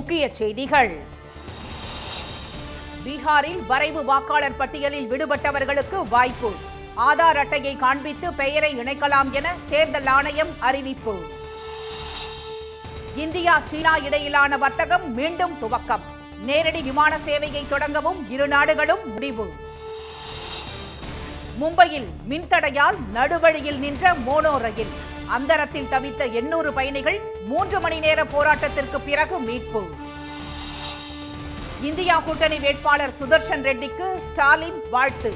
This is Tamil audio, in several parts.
முக்கிய செய்திகள். பீகாரில் வரைவு வாக்காளர் பட்டியலில் விடுபட்டவர்களுக்கு வாய்ப்பு. ஆதார் அட்டையை காண்பித்து பெயரை இணைக்கலாம் என தேர்தல் ஆணையம் அறிவிப்பு. இந்தியா சீனா இடையிலான வர்த்தகம் மீண்டும் துவக்கம். நேரடி விமான சேவையை தொடங்கவும் இரு நாடுகளும் முடிவு. மும்பையில் மின்தடையால் நடுவழியில் நின்ற மோனோ ரயில். அந்தரத்தில் தவித்த 800 பயணிகள் 3 மணி நேர போராட்டத்திற்கு பிறகு மீட்பு. இந்தியா கூட்டணி வேட்பாளர் சுதர்ஷன் ரெட்டிக்கு ஸ்டாலின் வாழ்த்து.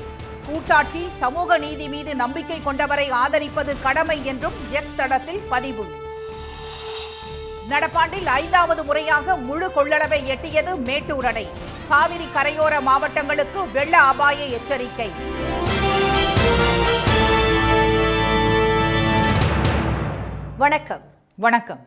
கூட்டாட்சி, சமூக நீதி மீது நம்பிக்கை கொண்டவரை ஆதரிப்பது கடமை என்றும் எக்ஸ் தளத்தில் பதிவு. நடப்பாண்டில் 5வது முறையாக முழு கொள்ளளவை எட்டியது மேட்டூர் அணை. காவிரி கரையோர மாவட்டங்களுக்கு வெள்ள அபாய எச்சரிக்கை. வணக்கம்.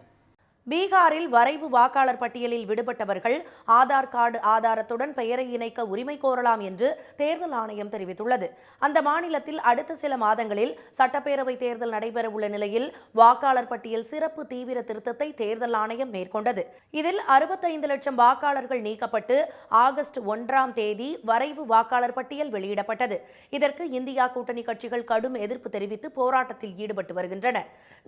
பீகாரில் வரைவு வாக்காளர் பட்டியலில் விடுபட்டவர்கள் ஆதார் கார்டு ஆதாரத்துடன் பெயரை இணைக்க உரிமை கோரலாம் என்று தேர்தல் ஆணையம் தெரிவித்துள்ளது. அந்த மாநிலத்தில் அடுத்த சில மாதங்களில் சட்டப்பேரவை தேர்தல் நடைபெறவுள்ள நிலையில் வாக்காளர் பட்டியல் சிறப்பு தீவிர திருத்தத்தை தேர்தல் ஆணையம் மேற்கொண்டது. இதில் 65 லட்சம் வாக்காளர்கள் நீக்கப்பட்டு ஆகஸ்ட் 1ஆம் தேதி வரைவு வாக்காளர் பட்டியல் வெளியிடப்பட்டது. இதற்கு இந்தியா கூட்டணி கட்சிகள் கடும் எதிர்ப்பு தெரிவித்து போராட்டத்தில் ஈடுபட்டு வருகின்றன.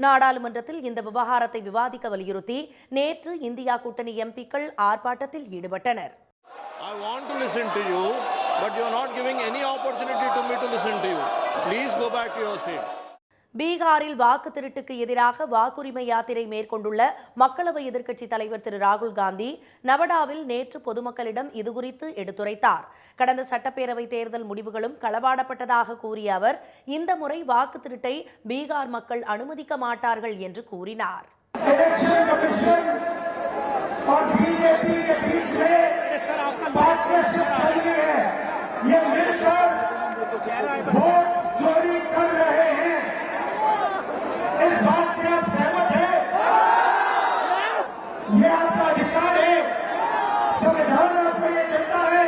நாடாளுமன்றத்தில் இந்த விவகாரத்தை விவாதிக்க வலியுறுத்தி நேற்று இந்தியா கூட்டணி எம்பிக்கள் ஆர்ப்பாட்டத்தில் ஈடுபட்டனர். I want to listen to you, but you are not giving any opportunity to me to listen to you. Please go back to your seats. பீகாரில் வாக்கு திருட்டுக்கு எதிராக வாக்குரிமை யாத்திரை மேற்கொண்டுள்ள மக்களவை எதிர்க்கட்சித் தலைவர் திரு ராகுல் காந்தி நவடாவில் நேற்று பொதுமக்களிடம் இதுகுறித்து எடுத்துரைத்தார். கடந்த சட்டப்பேரவை தேர்தல் முடிவுகளும் களவாடப்பட்டதாக கூறிய அவர் இந்த முறை வாக்கு திருட்டை பீகார் மக்கள் அனுமதிக்க மாட்டார்கள் என்று கூறினார். इलेक्शन कमीशन और बीजेपी के बीच में पार्टनरशिप चल रही है. ये मिलकर वोट चोरी कर रहे हैं. इस बात से आप सहमत हैं? ये आपका अधिकार है. संविधान आपको ये देता है.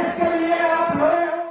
इसके लिए आप लड़े हो.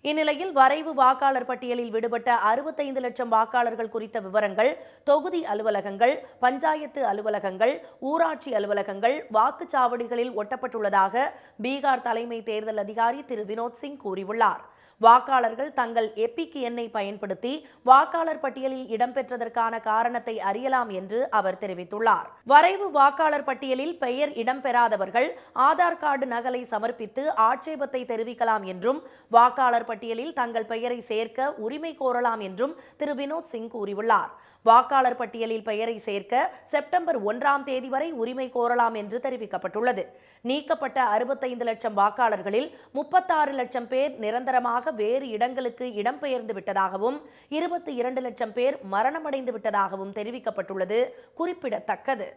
இந்நிலையில் வரைவு வாக்காளர் பட்டியலில் விடுபட்ட 65 லட்சம் வாக்காளர்கள் குறித்த விவரங்கள் தொகுதி அலுவலகங்கள், பஞ்சாயத்து அலுவலகங்கள், ஊராட்சி அலுவலகங்கள், வாக்குச்சாவடிகளில் ஒட்டப்பட்டுள்ளதாக பீகார் தலைமை தேர்தல் அதிகாரி திரு வினோத் சிங் கூறியுள்ளார். வாக்காளர்கள் தங்கள் எபிக் எண்ணை பயன்படுத்தி வாக்காளர் பட்டியலில் இடம்பெற்றதற்கான காரணத்தை அறியலாம் என்று அவர் தெரிவித்துள்ளார். வரைவு வாக்காளர் பட்டியலில் பெயர் இடம்பெறாதவர்கள் ஆதார் கார்டு நகலை சமர்ப்பித்து ஆட்சேபத்தை தெரிவிக்கலாம் என்றும் வாக்காளர் பட்டியலில் தங்கள் பெயரை சேர்க்க உரிமை கோரலாம் என்றும் திரு வினோத் சிங் கூறியுள்ளார். வாக்காளர் பட்டியலில் பெயரை சேர்க்க செப்டம்பர் 1ஆம் தேதி வரை உரிமை கோரலாம் என்று தெரிவிக்கப்பட்டுள்ளது. நீக்கப்பட்ட 65 லட்சம் வாக்காளர்களில் 36 லட்சம் பேர் நிரந்தரமாக வேறு இடங்களுக்கு இடம்பெயர்ந்து விட்டதாகவும் 22 லட்சம் பேர் மரணமடைந்து விட்டதாகவும் தெரிவிக்கப்பட்டுள்ளது குறிப்பிடத்தக்கது.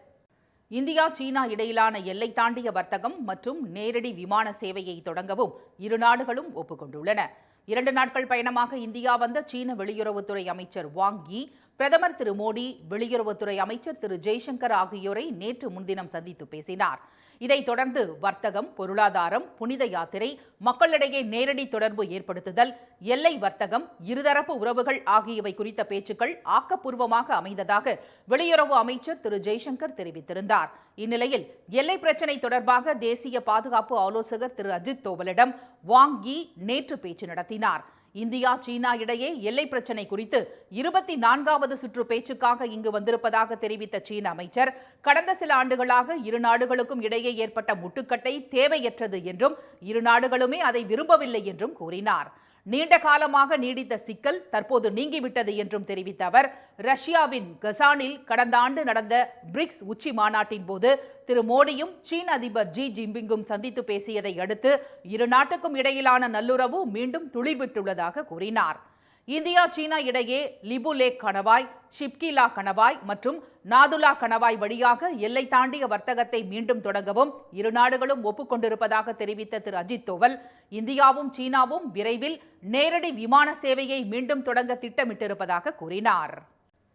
இந்தியா சீனா இடையிலான எல்லை தாண்டிய வர்த்தகம் மற்றும் நேரடி விமான சேவையை தொடங்கவும் இரு நாடுகளும் ஒப்புக்கொண்டுள்ளன. 2 நாட்கள் பயணமாக இந்தியா வந்த சீன வெளியுறவுத்துறை அமைச்சர் வாங் யி, பிரதமர் திரு மோடி, வெளியுறவுத்துறை அமைச்சர் திரு ஜெய்சங்கர் ஆகியோரை நேற்று முன்தினம் சந்தித்து பேசினார். இதைத் தொடர்ந்து வர்த்தகம், பொருளாதாரம், புனித யாத்திரை, மக்களிடையே நேரடி தொடர்பு ஏற்படுத்துதல், எல்லை வர்த்தகம், இருதரப்பு உறவுகள் ஆகியவை குறித்த பேச்சுக்கள் ஆக்கப்பூர்வமாக அமைந்ததாக வெளியுறவு அமைச்சர் திரு ஜெய்சங்கர் தெரிவித்திருந்தார். இந்நிலையில் எல்லை பிரச்சினை தொடர்பாக தேசிய பாதுகாப்பு ஆலோசகர் திரு அஜித் தோவலிடம் வாங் யி நேற்று பேச்சு நடத்தினார். இந்தியா சீனா இடையே எல்லை பிரச்சினை குறித்து 24வது சுற்று பேச்சுக்காக இங்கு வந்திருப்பதாக தெரிவித்த சீன அமைச்சர், கடந்த சில ஆண்டுகளாக இரு நாடுகளுக்கும் இடையே ஏற்பட்ட முட்டுக்கட்டை தேவையற்றது என்றும் இரு நாடுகளுமே அதை விரும்பவில்லை என்றும் கூறினார். நீண்ட காலமாக நீடித்த சிக்கல் தற்போது நீங்கிவிட்டது என்றும் தெரிவித்த அவர், ரஷ்யாவின் கசானில் கடந்த ஆண்டு நடந்த பிரிக்ஸ் உச்சி மாநாட்டின் போது திரு மோடியும் சீன அதிபர் ஜி ஜின்பிங்கும் சந்தித்து பேசியதை அடுத்து இரு நாட்டுக்கும் இடையிலான நல்லுறவு மீண்டும் துளிர்விட்டுள்ளதாக கூறினார். இந்தியா சீனா இடையே லிபு லேக் கணவாய், ஷிப்கிலா கணவாய் மற்றும் நாதுலா கணவாய் வழியாக எல்லை தாண்டிய வர்த்தகத்தை மீண்டும் தொடங்கவும் இரு நாடுகளும் ஒப்புக்கொண்டிருப்பதாக தெரிவித்த திரு அஜித் தோவல், இந்தியாவும் சீனாவும் விரைவில் நேரடி விமான சேவையை மீண்டும் தொடங்க திட்டமிட்டிருப்பதாக கூறினார்.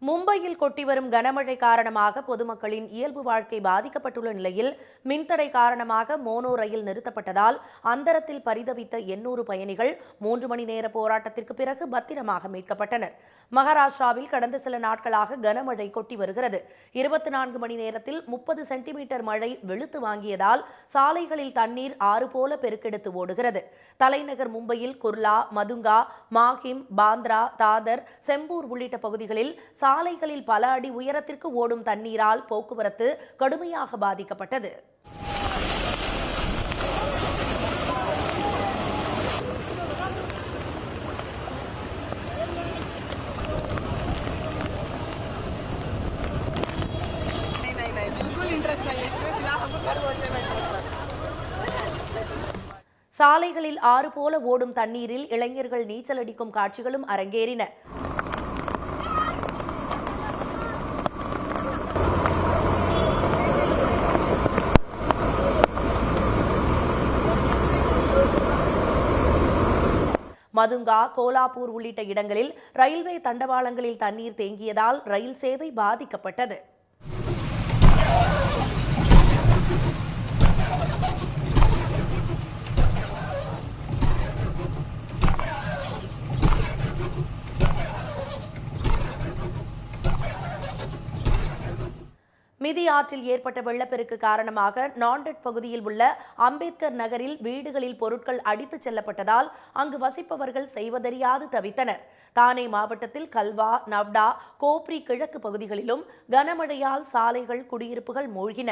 மும்பையில் கொட்டி வரும் கனமழை காரணமாக பொதுமக்களின் இயல்பு வாழ்க்கை பாதிக்கப்பட்டுள்ள நிலையில் மின்தடை காரணமாக மோனோ ரயில் நிறுத்தப்பட்டதால் அந்தரத்தில் பரிதவித்த 800 பயணிகள் 3 மணி நேர போராட்டத்திற்கு பிறகு பத்திரமாக மீட்கப்பட்டனர். மகாராஷ்டிராவில் கடந்த சில நாட்களாக கனமழை கொட்டி வருகிறது. 24 மணி நேரத்தில் 30 சென்டிமீட்டர் மழை வெளுத்து வாங்கியதால் சாலைகளில் தண்ணீர் ஆறு போல பெருக்கெடுத்து ஓடுகிறது. தலைநகர் மும்பையில் குர்லா, மதுங்கா, மாஹிம், பாந்த்ரா, தாதர், செம்பூர் உள்ளிட்ட பகுதிகளில் சாலைகளில் பல அடி உயரத்திற்கு ஓடும் தண்ணீரால் போக்குவரத்து கடுமையாக பாதிக்கப்பட்டது. சாலைகளில் ஆறு போல ஓடும் தண்ணீரில் இளைஞர்கள் நீச்சல் அடிக்கும் காட்சிகளும் அரங்கேறின. மதுங்கா, கோலாப்பூர் உள்ளிட்ட இடங்களில் ரயில்வே தண்டவாளங்களில் தண்ணீர் தேங்கியதால் ரயில் சேவை பாதிக்கப்பட்டது. மிதி ஆற்றில் ஏற்பட்ட வெள்ளப்பெருக்கு காரணமாக நாண்டட் பகுதியில் உள்ள அம்பேத்கர் நகரில் வீடுகளில் பொருட்கள் அடித்துச் செல்லப்பட்டதால் அங்கு வசிப்பவர்கள் செய்வதறியாது தவித்தனர். தானே மாவட்டத்தில் கல்வா, நவ்டா, கோப்ரி கிழக்கு பகுதிகளிலும் கனமழையால் சாலைகள், குடியிருப்புகள் மூழ்கின.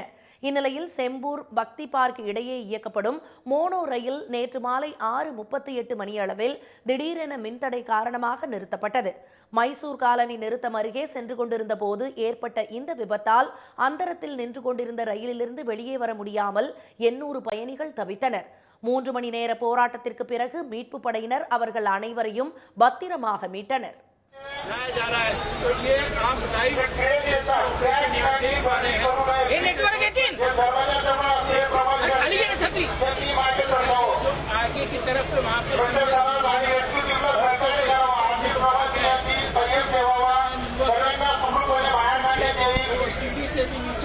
இந்நிலையில் செம்பூர் பக்தி பார்க் இடையே இயக்கப்படும் மோனோ ரயில் நேற்று மாலை 6:38 மணியளவில் திடீரென மின்தடை காரணமாக நிறுத்தப்பட்டது. மைசூர் காலனி நிறுத்தம் அருகே சென்று கொண்டிருந்த போது ஏற்பட்ட இந்த விபத்தால் அந்தரத்தில் நின்று கொண்டிருந்த ரயிலிலிருந்து வெளியே வர முடியாமல் 800 பயணிகள் தவித்தனர். 3 மணி நேர போராட்டத்திற்கு பிறகு மீட்பு படையினர் அவர்கள் அனைவரையும் பத்திரமாக மீட்டனர்.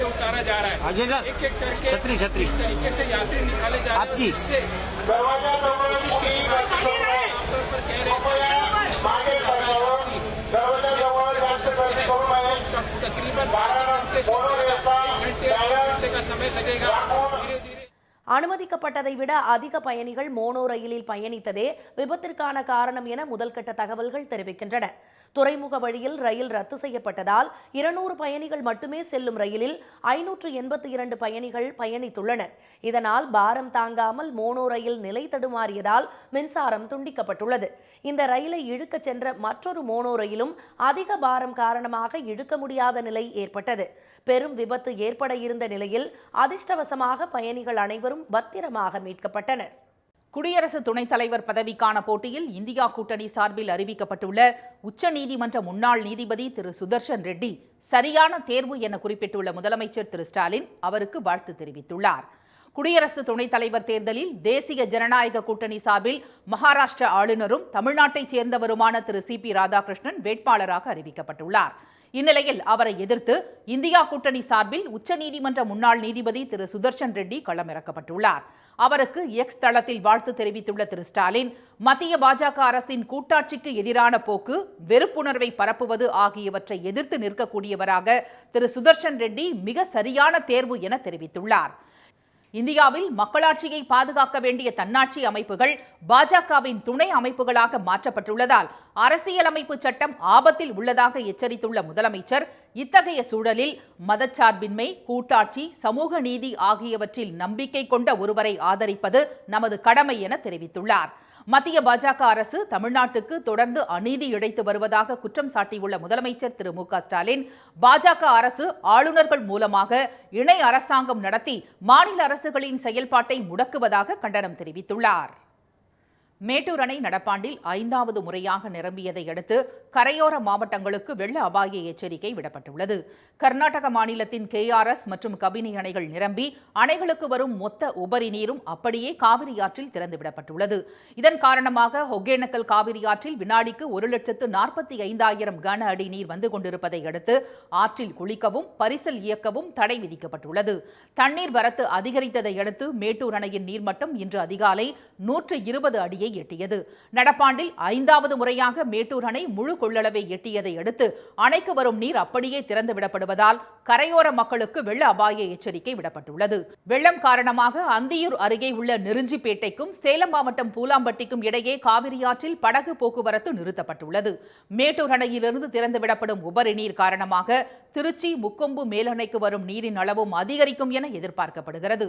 उतारा जा रहा है एक एक करके छतरी इस तरीके से यात्री निकाले जा रहे हैं इससे दरवाजा तकरीबन 12 घंटे का समय लगेगा. धीरे-धीरे அனுமதிக்கப்பட்டதை விட அதிக பயணிகள் மோனோ ரயிலில் பயணித்ததே விபத்திற்கான காரணம் என முதல்கட்ட தகவல்கள் தெரிவிக்கின்றன. துறைமுக வழியில் ரயில் ரத்து செய்யப்பட்டதால் 200 பயணிகள் மட்டுமே செல்லும் ரயிலில் 582 பயணிகள் பயணித்துள்ளனர். இதனால் பாரம் தாங்காமல் மோனோ ரயில் நிலை தடுமாறியதால் மின்சாரம் துண்டிக்கப்பட்டுள்ளது. இந்த ரயிலை இழுக்கச் சென்ற மற்றொரு மோனோ ரயிலும் அதிக பாரம் காரணமாக இழுக்க முடியாத நிலை ஏற்பட்டது. பெரும் விபத்து ஏற்பட இருந்த நிலையில் அதிர்ஷ்டவசமாக பயணிகள் அனைவரும் பத்திரமாக மீட்கப்பட்டனர். குடியரசு துணைத் தலைவர் பதவிக்கான போட்டியில் இந்தியா கூட்டணி சார்பில் அறிவிக்கப்பட்டுள்ள உச்சநீதிமன்ற முன்னாள் நீதிபதி திரு சுதர்ஷன் ரெட்டி சரியான தேர்வு என குறிப்பிட்டுள்ள முதலமைச்சர் திரு ஸ்டாலின் அவருக்கு வாழ்த்து தெரிவித்துள்ளார். குடியரசு துணைத் தலைவர் தேர்தலில் தேசிய ஜனநாயக கூட்டணி சார்பில் மகாராஷ்டிர ஆளுநரும் தமிழ்நாட்டைச் சேர்ந்தவருமான திரு சி.பி. ராதாகிருஷ்ணன் வேட்பாளராக அறிவிக்கப்பட்டுள்ளார். இந்நிலையில் அவரை எதிர்த்து இந்தியா கூட்டணி சார்பில் உச்சநீதிமன்ற முன்னாள் நீதிபதி திரு சுதர்ஷன் ரெட்டி களமிறக்கப்பட்டுள்ளார். அவருக்கு எக்ஸ் தளத்தில் வாழ்த்து தெரிவித்துள்ள திரு ஸ்டாலின், மத்திய பாஜக அரசின் கூட்டாட்சிக்கு எதிரான போக்கு, வெறுப்புணர்வை பரப்புவது ஆகியவற்றை எதிர்த்து நிற்கக்கூடியவராக திரு சுதர்ஷன் ரெட்டி மிக சரியான தேர்வு என தெரிவித்துள்ளார். இந்தியாவில் மக்களாட்சியை பாதுகாக்க வேண்டிய தன்னாட்சி அமைப்புகள் பாஜகவின் துணை அமைப்புகளாக மாற்றப்பட்டுள்ளதால் அரசியலமைப்பு சட்டம் ஆபத்தில் உள்ளதாக எச்சரித்துள்ள முதலமைச்சர், இத்தகைய சூழலில் மதச்சார்பின்மை, கூட்டாட்சி, சமூக நீதி ஆகியவற்றில் நம்பிக்கை கொண்ட ஒருவரை ஆதரிப்பது நமது கடமை என தெரிவித்துள்ளார். மத்திய பாஜக அரசு தமிழ்நாட்டுக்கு தொடர்ந்து அநீதி இழைத்து வருவதாக குற்றம் சாட்டியுள்ள முதலமைச்சர் திரு மு க ஸ்டாலின், பாஜக அரசு ஆளுநர்கள் மூலமாக இணை அரசாங்கம் நடத்தி மாநில அரசுகளின் செயல்பாட்டை முடக்குவதாக கண்டனம் தெரிவித்துள்ளார். மேட்டூர் அணை நடப்பாண்டில் 5வது முறையாக நிரம்பியதை அடுத்து கரையோர மாவட்டங்களுக்கு வெள்ள அபாய எச்சரிக்கை விடப்பட்டுள்ளது. கர்நாடக மாநிலத்தின் KRS மற்றும் கபினி அணைகள் நிரம்பி அணைகளுக்கு வரும் மொத்த உபரி நீரும் அப்படியே காவிரி ஆற்றில் திறந்துவிடப்பட்டுள்ளது. இதன் காரணமாக ஒகேனக்கல் காவிரி ஆற்றில் வினாடிக்கு 1,45,000 கன அடி நீர் வந்து கொண்டிருப்பதை அடுத்து ஆற்றில் குளிக்கவும் பரிசல் இயக்கவும் தடை விதிக்கப்பட்டுள்ளது. தண்ணீர் வரத்து அதிகரித்ததை அடுத்து மேட்டூர் அணையின் நீர்மட்டம் இன்று அதிகாலை 120 அடியை எட்டியது. நடப்பாண்டில் 5வது முறையாக மேட்டூர் அணை முழு கொள்ளளவை எட்டியதை அடுத்து அணைக்கு வரும் நீர் அப்படியே திறந்துவிடப்படுவதால் கரையோர மக்களுக்கு வெள்ள அபாய எச்சரிக்கை விடப்பட்டுள்ளது. வெள்ளம் காரணமாக அந்தியூர் அருகே உள்ள நெருஞ்சிப்பேட்டைக்கும் சேலம் மாவட்டம் பூலாம்பட்டிக்கும் இடையே காவிரி ஆற்றில் படகு போக்குவரத்து நிறுத்தப்பட்டுள்ளது. மேட்டூர் அணையிலிருந்து திறந்துவிடப்படும் உபரி நீர் காரணமாக திருச்சி முக்கொம்பு மேலணைக்கு வரும் நீரின் அளவும் அதிகரிக்கும் என எதிர்பார்க்கப்படுகிறது.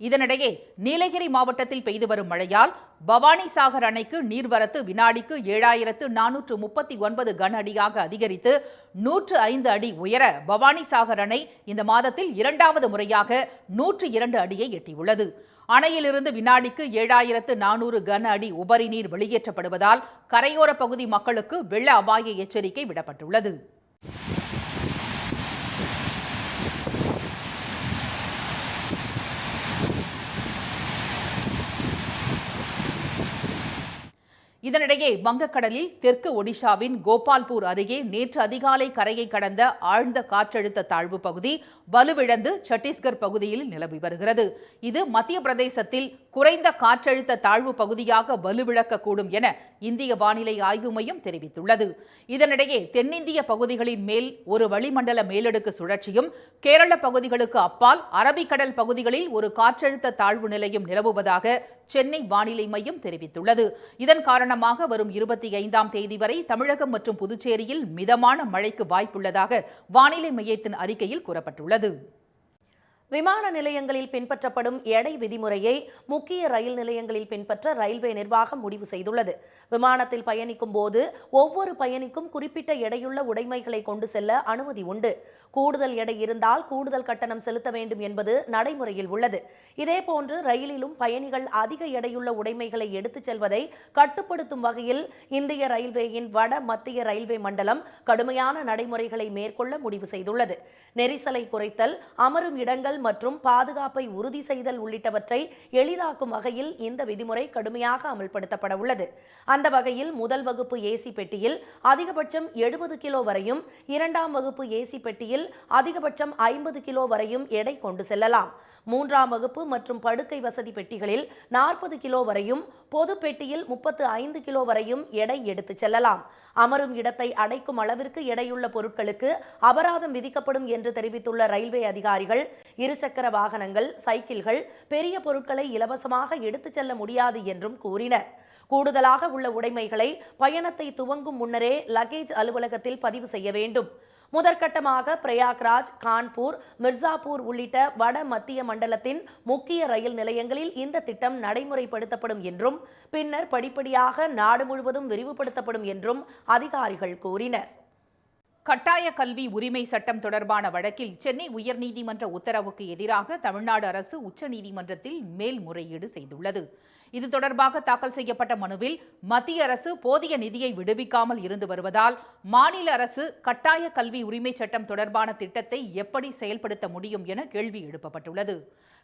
இதனிடையே நீலகிரி மாவட்டத்தில் பெய்து வரும் மழையால் பவானிசாகர் அணைக்கு நீர்வரத்து வினாடிக்கு 7,439 கன அடியாக அதிகரித்து 105 அடி உயர பவானிசாகர் அணை இந்த மாதத்தில் 2வது முறையாக 102 அடியை எட்டியுள்ளது. அணையிலிருந்து வினாடிக்கு 7,400 கன அடி உபரி நீர் வெளியேற்றப்படுவதால் கரையோர பகுதி மக்களுக்கு வெள்ள அபாய எச்சரிக்கை விடப்பட்டுள்ளது. இதனிடையே வங்கக்கடலில் தெற்கு ஒடிஷாவின் கோபால்பூர் அருகே நேற்று அதிகாலை கரையை கடந்த ஆழ்ந்த காற்றழுத்த தாழ்வு பகுதி வலுவிழந்து சத்தீஸ்கர் பகுதியில் நிலவி வருகிறது. இது மத்திய பிரதேசத்தில் குறைந்த காற்றழுத்த தாழ்வு பகுதியாக வலுவிழக்கக்கூடும் என இந்திய வானிலை ஆய்வு மையம் தெரிவித்துள்ளது. இதனிடையே தென்னிந்திய பகுதிகளின் மேல் ஒரு வளிமண்டல மேலடுக்கு சுழற்சியும் கேரள பகுதிகளுக்கு அப்பால் அரபிக்கடல் பகுதிகளில் ஒரு காற்றழுத்த தாழ்வு நிலையும் நிலவுவதாக சென்னை வானிலை மையம் தெரிவித்துள்ளது. இதன் காரணமாக வரும் 25ஆம் தேதி வரை தமிழகம் மற்றும் புதுச்சேரியில் மிதமான மழைக்கு வாய்ப்புள்ளதாக வானிலை மையத்தின் அறிக்கையில் கூறப்பட்டுள்ளது. விமான நிலையங்களில் பின்பற்றப்படும் எடை விதிமுறையை முக்கிய ரயில் நிலையங்களில் பின்பற்ற ரயில்வே நிர்வாகம் முடிவு செய்துள்ளது. விமானத்தில் பயணிக்கும் போது ஒவ்வொரு பயணிக்கும் குறிப்பிட்ட எடையுள்ள உடைமைகளை கொண்டு செல்ல அனுமதி உண்டு. கூடுதல் எடை இருந்தால் கூடுதல் கட்டணம் செலுத்த வேண்டும் என்பது நடைமுறையில் உள்ளது. இதேபோன்று ரயிலிலும் பயணிகள் அதிக எடையுள்ள உடைமைகளை எடுத்துச் செல்வதை கட்டுப்படுத்தும் வகையில் இந்திய ரயில்வேயின் வட மத்திய ரயில்வே மண்டலம் கடுமையான நடைமுறைகளை மேற்கொள்ள முடிவு செய்துள்ளது. நெரிசலை குறைத்தல், அமரும் இடங்கள் மற்றும் பாதுகாப்பை உறுதி செய்தல் உள்ளிட்டவற்றை எளிதாக்கும் வகையில் இந்த விதிமுறை கடுமையாக அமல்படுத்தப்பட உள்ளது. அந்த வகையில் முதல் வகுப்பு ஏசி பெட்டியில் அதிகபட்சம் 70 கிலோ வரையும், 2ஆம் வகுப்பு ஏசி பெட்டியில் அதிகபட்சம் 50 கிலோ வரையும் எடை கொண்டு செல்லலாம். 3ஆம் வகுப்பு மற்றும் படுக்கை வசதி பெட்டிகளில் 40 கிலோ வரையும், பொது பெட்டியில் 35 கிலோ வரையும் எடை எடுத்துச் செல்லலாம். அமரும் இடத்தை அடைக்கும் அளவிற்கு எடையுள்ள பொருட்களுக்கு அபராதம் விதிக்கப்படும் என்று தெரிவித்துள்ள ரயில்வே அதிகாரிகள், இருசக்கர வாகனங்கள், சைக்கிள்கள், பெரிய பொருட்களை இலவசமாக எடுத்துச் செல்ல முடியாது என்றும் கூறினர். கூடுதலாக உள்ள உடைமைகளை பயணத்தை துவங்கும் முன்னரே லக்கேஜ் அலுவலகத்தில் பதிவு செய்ய வேண்டும். முதற்கட்டமாக பிரயாக்ராஜ், கான்பூர், மிர்சாப்பூர் உள்ளிட்ட வட மத்திய மண்டலத்தின் முக்கிய ரயில் நிலையங்களில் இந்த திட்டம் நடைமுறைப்படுத்தப்படும் என்றும் பின்னர் படிப்படியாக நாடு முழுவதும் விரிவுபடுத்தப்படும் என்றும் அதிகாரிகள் கூறினர். கட்டாய கல்வி உரிமை சட்டம் தொடர்பான வழக்கில் சென்னை உயர்நீதிமன்ற உத்தரவுக்கு எதிராக தமிழ்நாடு அரசு உச்சநீதிமன்றத்தில் மேல்முறையீடு செய்துள்ளது. இது தொடர்பாக தாக்கல் செய்யப்பட்ட மனுவில் மத்திய அரசு போதிய நிதியை விடுவிக்காமல் இருந்து வருவதால் மாநில அரசு கட்டாய கல்வி உரிமை சட்டம் தொடர்பான திட்டத்தை எப்படி செயல்படுத்த முடியும் என கேள்வி எழுப்பப்பட்டுள்ளது.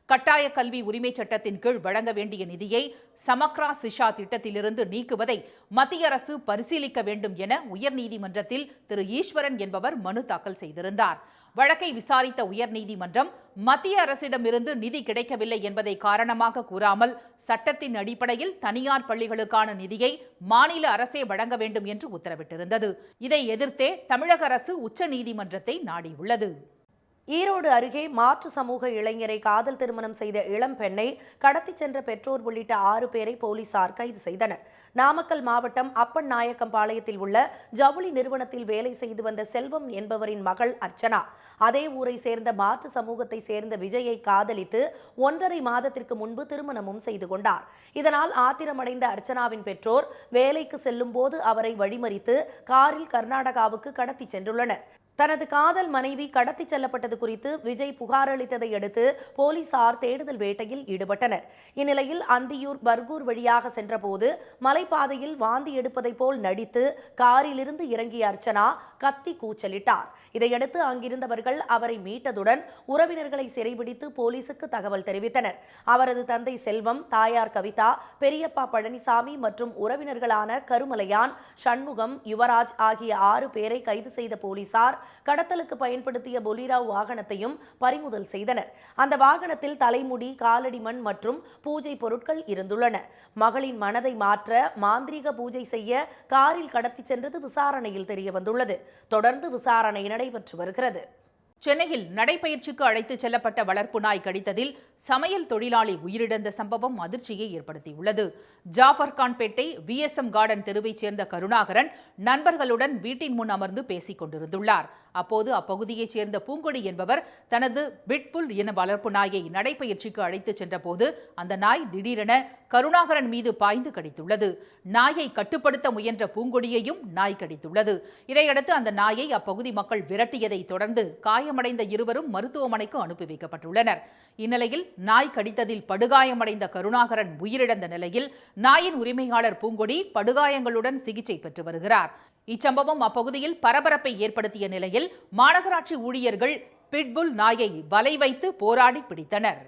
கட்டாய கல்வி உரிமை சட்டத்தின் கீழ் வழங்க வேண்டிய நிதியை சமக்ரா சிஷா திட்டத்திலிருந்து நீக்குவதை மத்திய அரசு பரிசீலிக்க வேண்டும் என உயர்நீதிமன்றத்தில் திரு ஈஸ்வரன் என்பவர் மனு தாக்கல் செய்திருந்தார். வழக்கை விசாரித்த உயர்நீதிமன்றம் மத்திய அரசிடமிருந்து நிதி கிடைக்கவில்லை என்பதை காரணமாக கூறாமல் சட்டத்தின் அடிப்படையில் தனியார் பள்ளிகளுக்கான நிதியை மாநில அரசே வழங்க வேண்டும் என்று உத்தரவிட்டிருந்தது. இதை எதிர்த்தே தமிழக அரசு உச்சநீதிமன்றத்தை நாடியுள்ளது. ஈரோடு அருகே மாற்று சமூக இளைஞரை காதல் திருமணம் செய்த இளம் பெண்ணை கடத்திச் சென்ற பெற்றோர் உள்ளிட்ட 6 பேரை போலீசார் கைது செய்தனர். நாமக்கல் மாவட்டம் அப்பன் நாயக்கம்பாளையத்தில் உள்ள ஜவுளி நிறுவனத்தில் வேலை செய்து வந்த செல்வம் என்பவரின் மகள் அர்ச்சனா அதே ஊரை சேர்ந்த மாற்று சமூகத்தை சேர்ந்த விஜயை காதலித்து 1.5 மாதத்திற்கு முன்பு திருமணமும் செய்து கொண்டார். இதனால் ஆத்திரமடைந்த அர்ச்சனாவின் பெற்றோர் வேலைக்கு செல்லும் போது அவரை வழிமறித்து காரில் கர்நாடகாவுக்கு கடத்தி சென்றுள்ளனர். தனது காதல் மனைவி கடத்திச் செல்லப்பட்டது குறித்து விஜய் புகார் அளித்ததை அடுத்து போலீசார் தேடுதல் வேட்டையில் ஈடுபட்டனர். இந்நிலையில் அந்தியூர் பர்கூர் வழியாக சென்றபோது மலைப்பாதையில் வாந்தி எடுப்பதைப் போல் நடித்து காரிலிருந்து இறங்கிய அர்ச்சனா கத்தி கூச்சலிட்டார். இதையடுத்து அங்கிருந்தவர்கள் அவரை மீட்டதுடன் உறவினர்களை சிறைபிடித்து போலீசுக்கு தகவல் தெரிவித்தனர். அவரது தந்தை செல்வம், தாயார் கவிதா, பெரியப்பா பழனிசாமி மற்றும் உறவினர்களான கருமலையான், சண்முகம், யுவராஜ் ஆகிய 6 பேரை கைது செய்த போலீசார் கடத்தலுக்கு பயன்படுத்திய பொலிரோ வாகனத்தையும் பறிமுதல் செய்தனர். அந்த வாகனத்தில் தலைமுடி, காலடி மண் மற்றும் பூஜை பொருட்கள் இருந்துள்ளன. மகளின் மனதை மாற்ற மாந்திரீக பூஜை செய்ய காரில் கடத்தி சென்றது விசாரணையில் தெரியவந்துள்ளது. தொடர்ந்து விசாரணை நடைபெற்று வருகிறது. சென்னையில் நடைபயிற்சிக்கு அழைத்துச் செல்லப்பட்ட வளர்ப்பு நாய் கடித்ததில் சமையல் தொழிலாளி உயிரிழந்த சம்பவம் அதிர்ச்சியை ஏற்படுத்தியுள்ளது. ஜாஃபர்கான்பேட்டை VSM கார்டன் தெருவைச் சேர்ந்த கருணாகரன் நண்பர்களுடன் வீட்டின் முன் அமர்ந்து பேசிக் கொண்டிருந்துள்ளார். அப்போது அப்பகுதியைச் சேர்ந்த பூங்கொடி என்பவர் தனது பிட்புல் இன வளர்ப்பு நாயை நடைபயிற்சிக்கு அழைத்துச் சென்றபோது அந்த நாய் திடீரென கருணாகரன் மீது பாய்ந்து கடித்துள்ளது. நாயை கட்டுப்படுத்த முயன்ற பூங்கொடியையும் நாய் கடித்துள்ளது. இதையடுத்து அந்த நாயை அப்பகுதி மக்கள் விரட்டியதை தொடர்ந்து காயமடைந்த இருவரும் மருத்துவமனைக்கு அனுப்பி வைக்கப்பட்டுள்ளனர். இந்நிலையில் நாய் கடித்ததில் படுகாயமடைந்த கருணாகரன் உயிரிழந்த நிலையில் நாயின் உரிமையாளர் பூங்கொடி படுகாயங்களுடன் சிகிச்சை பெற்று வருகிறார். இச்சம்பவம் அப்பகுதியில் பரபரப்பை ஏற்படுத்திய நிலையில் மாநகராட்சி ஊழியர்கள் பிட்புல் நாயை வலை வைத்து போராடி பிடித்தனர்.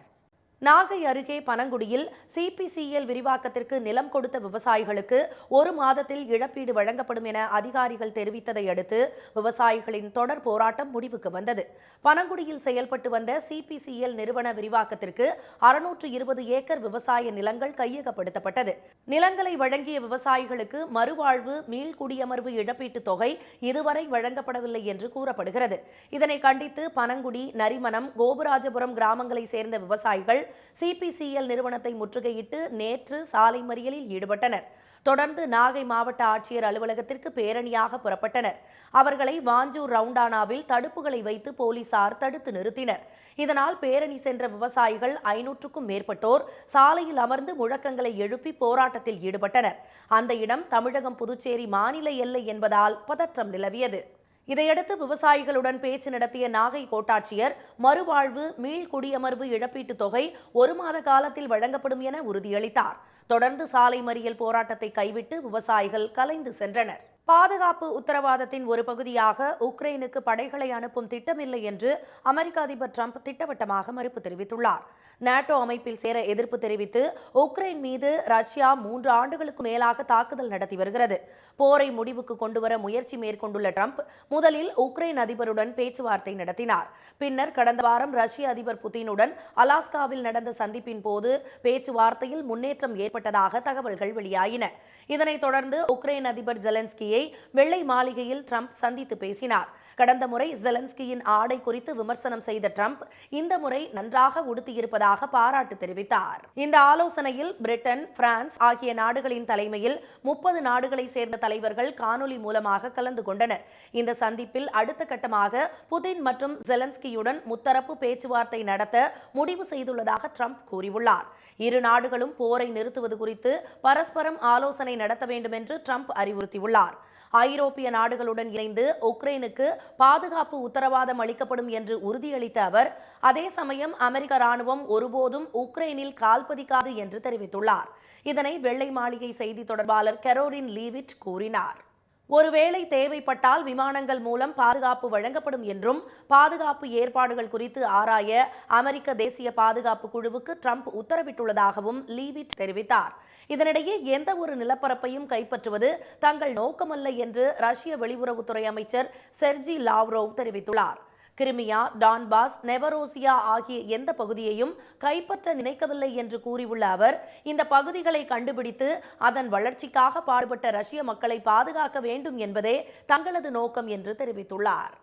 நாகை அருகே பனங்குடியில் CPCL விரிவாக்கத்திற்கு நிலம் கொடுத்த விவசாயிகளுக்கு 1 மாதத்தில் இழப்பீடு வழங்கப்படும் என அதிகாரிகள் தெரிவித்ததை அடுத்து விவசாயிகளின் தொடர் போராட்டம் முடிவுக்கு வந்தது. பனங்குடியில் செயல்பட்டு வந்த CPCL நிறுவன விரிவாக்கத்திற்கு 620 ஏக்கர் விவசாய நிலங்கள் கையகப்படுத்தப்பட்டது. நிலங்களை வழங்கிய விவசாயிகளுக்கு மறுவாழ்வு, மீள்குடியமர்வு இழப்பீட்டுத் தொகை இதுவரை வழங்கப்படவில்லை என்று கூறப்படுகிறது. இதனை கண்டித்து பனங்குடி, நரிமனம், கோபுராஜபுரம் கிராமங்களை சேர்ந்த விவசாயிகள் CPCL நிறுவனத்தை முற்றுகையிட்டு நேற்று சாலை மறியலில் ஈடுபட்டனர். தொடர்ந்து நாகை மாவட்ட ஆட்சியர் அலுவலகத்திற்கு பேரணியாக புறப்பட்டனர். அவர்களை வாஞ்சூர் ரவுண்டானாவில் தடுப்புகளை வைத்து போலீசார் தடுத்து நிறுத்தினர். இதனால் பேரணி சென்ற விவசாயிகள் 500க்கும் மேற்பட்டோர் சாலையில் அமர்ந்து முழக்கங்களை எழுப்பி போராட்டத்தில் ஈடுபட்டனர். அந்த இடம் தமிழகம் புதுச்சேரி மாநில எல்லை என்பதால் பதற்றம் நிலவியது. இதையடுத்து விவசாயிகளுடன் பேச்சு நடத்திய நாகை கோட்டாட்சியர் மறுவாழ்வு, மீள்குடியமர்வு இழப்பீட்டுத் தொகை 1 மாத காலத்தில் வழங்கப்படும் என உறுதியளித்தார். தொடர்ந்து சாலை மறியல் போராட்டத்தை கைவிட்டு விவசாயிகள் கலைந்து சென்றனர். பாதுகாப்பு உத்தரவாதத்தின் ஒரு பகுதியாக உக்ரைனுக்கு படைகளை அனுப்பும் திட்டமில்லை என்று அமெரிக்க அதிபர் ட்ரம்ப் திட்டவட்டமாக மறுப்பு தெரிவித்துள்ளார். NATO அமைப்பில் சேர எதிர்ப்பு தெரிவித்து உக்ரைன் மீது ரஷ்யா 3 ஆண்டுகளுக்கு மேலாக தாக்குதல் நடத்தி வருகிறது. போரை முடிவுக்கு கொண்டுவர முயற்சி மேற்கொண்டுள்ள ட்ரம்ப் முதலில் உக்ரைன் அதிபருடன் பேச்சுவார்த்தை நடத்தினார். பின்னர் கடந்த வாரம் ரஷ்ய அதிபர் புதினுடன் அலாஸ்காவில் நடந்த சந்திப்பின் போது பேச்சுவார்த்தையில் முன்னேற்றம் ஏற்பட்டதாக தகவல்கள் வெளியாயின. இதனைத் தொடர்ந்து உக்ரைன் அதிபர் ஜெலன்ஸ்கியை வெள்ளை மாளிகையில் ட்ரம்ப் சந்தித்து பேசினார். கடந்த முறை ஜெலன்ஸ்கியின் ஆடை குறித்து விமர்சனம் செய்த ட்ரம்ப் இந்த முறை நன்றாக உடுத்தியிருப்பதாக பாராட்டு தெரிவித்தார். இந்த ஆலோசனையில் பிரிட்டன், பிரான்ஸ் ஆகிய நாடுகளின் தலைமையில் 30 நாடுகளை சேர்ந்த தலைவர்கள் காணொலி மூலமாக கலந்து கொண்டனர். இந்த சந்திப்பில் அடுத்த கட்டமாக புதின் மற்றும் ஜெலன்ஸ்கியுடன் முத்தரப்பு பேச்சுவார்த்தை நடத்த முடிவு செய்துள்ளதாக ட்ரம்ப் கூறியுள்ளார். 2 நாடுகளும் போரை நிறுத்துவது குறித்து பரஸ்பரம் ஆலோசனை நடத்த வேண்டும் என்று ட்ரம்ப் அறிவுறுத்தியுள்ளார். ஐரோப்பிய நாடுகளுடன் இணைந்து உக்ரைனுக்கு பாதுகாப்பு உத்தரவாதம் அளிக்கப்படும் என்று உறுதியளித்த அவர், அதே சமயம் அமெரிக்க ராணுவம் ஒருபோதும் உக்ரைனில் கால்பதிக்காது என்று தெரிவித்துள்ளார். இதனை வெள்ளை மாளிகை செய்தி தொடர்பாளர் கரோலின் லீவிட் கூறினார். ஒருவேளை தேவைப்பட்டால் விமானங்கள் மூலம் பாதுகாப்பு வழங்கப்படும் என்றும் பாதுகாப்பு ஏற்பாடுகள் குறித்து ஆராய அமெரிக்க தேசிய பாதுகாப்பு குழுவுக்கு ட்ரம்ப் உத்தரவிட்டுள்ளதாகவும் லீவிட் தெரிவித்தார். இதனிடையே எந்த ஒரு நிலப்பரப்பையும் கைப்பற்றுவது தங்கள் நோக்கமல்ல என்று ரஷ்ய வெளியுறவுத்துறை அமைச்சர் செர்ஜி லாவ்ரோவ் தெரிவித்துள்ளார். கிரிமியா, டான்பாஸ், நெவரோசியா ஆகிய எந்த பகுதியையும் கைப்பற்ற நினைக்கவில்லை என்று கூறியுள்ள அவர், இந்த பகுதிகளை கண்டுபிடித்து அதன் வளர்ச்சிக்காக பாடுபட்ட ரஷ்ய மக்களை பாதுகாக்க வேண்டும் என்பதே தங்களது நோக்கம் என்று தெரிவித்துள்ளார்.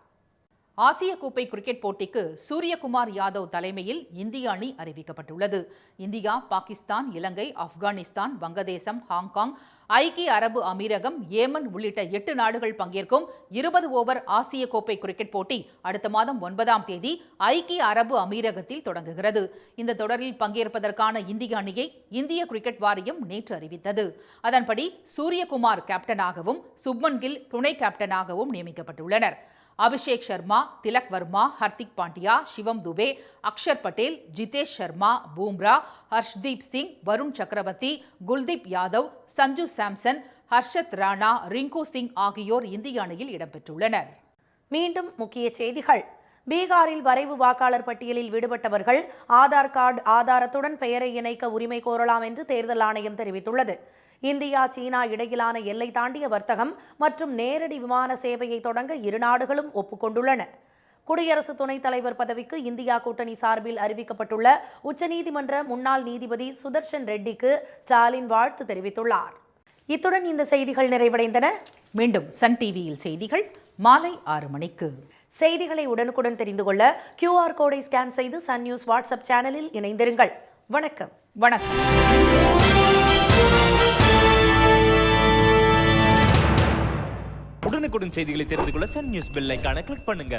ஆசிய கோப்பை கிரிக்கெட் போட்டிக்கு சூரியகுமார் யாதவ் தலைமையில் இந்திய அணி அறிவிக்கப்பட்டுள்ளது. இந்தியா, பாகிஸ்தான், இலங்கை, ஆப்கானிஸ்தான், வங்கதேசம், ஹாங்காங், ஐக்கிய அரபு அமீரகம், ஏமன் உள்ளிட்ட 8 நாடுகள் பங்கேற்கும் 20 ஓவர் ஆசிய கோப்பை கிரிக்கெட் போட்டி அடுத்த மாதம் 9ஆம் தேதி ஐக்கிய அரபு அமீரகத்தில் தொடங்குகிறது. இந்த தொடரில் பங்கேற்பதற்கான இந்திய அணியை இந்திய கிரிக்கெட் வாரியம் நேற்று அறிவித்தது. அதன்படி சூரியகுமார் கேப்டனாகவும் சுப்மன் கில் துணை கேப்டனாகவும் நியமிக்கப்பட்டுள்ளனர். அபிஷேக் சர்மா, திலக் வர்மா, ஹர்திக் பாண்டியா, சிவம் துபே, அக்ஷர் பட்டேல், ஜிதேஷ் சர்மா, பூம்ரா, ஹர்ஷ்தீப் சிங், வருண் சக்கரவர்த்தி, குல்தீப் யாதவ், சஞ்சு சாம்சன், ஹர்ஷத் ராணா, ரிங்கு சிங் ஆகியோர் இந்திய அணியில் இடம்பெற்றுள்ளனர். மீண்டும் முக்கிய செய்திகள். பீகாரில் வரைவு வாக்காளர் பட்டியலில் விடுபட்டவர்கள் ஆதார் கார்டு ஆதாரத்துடன் பெயரை இணைக்க உரிமை கோரலாம் என்று தேர்தல் ஆணையம் தெரிவித்துள்ளது. இந்தியா சீனா இடையிலான எல்லை தாண்டிய வர்த்தகம் மற்றும் நேரடி விமான சேவையை தொடங்க இரு நாடுகளும் ஒப்புக்கொண்டுள்ளன. குடியரசு துணைத் தலைவர் பதவிக்கு இந்தியா கூட்டணி சார்பில் அறிவிக்கப்பட்டுள்ள உச்சநீதிமன்ற முன்னாள் நீதிபதி சுதர்ஷன் ரெட்டிக்கு ஸ்டாலின் வாழ்த்து தெரிவித்துள்ளார். இத்துடன் இந்த செய்திகள் நிறைவடைந்தன. மீண்டும் சன் டிவியில் செய்திகள் மாலை 6 மணிக்கு. செய்திகளை உடனுக்குடன் தெரிந்து கொள்ள QR கோடை ஸ்கேன் செய்து சன் நியூஸ் வாட்ஸ்அப் சேனலில் இணைந்திருங்கள். வணக்கம். வணக்கம். உடனுக்குடன் செய்திகளை தெரிந்து கொள்ள சன் நியூஸ் பெல் ஐகானை கிளிக் பண்ணுங்க.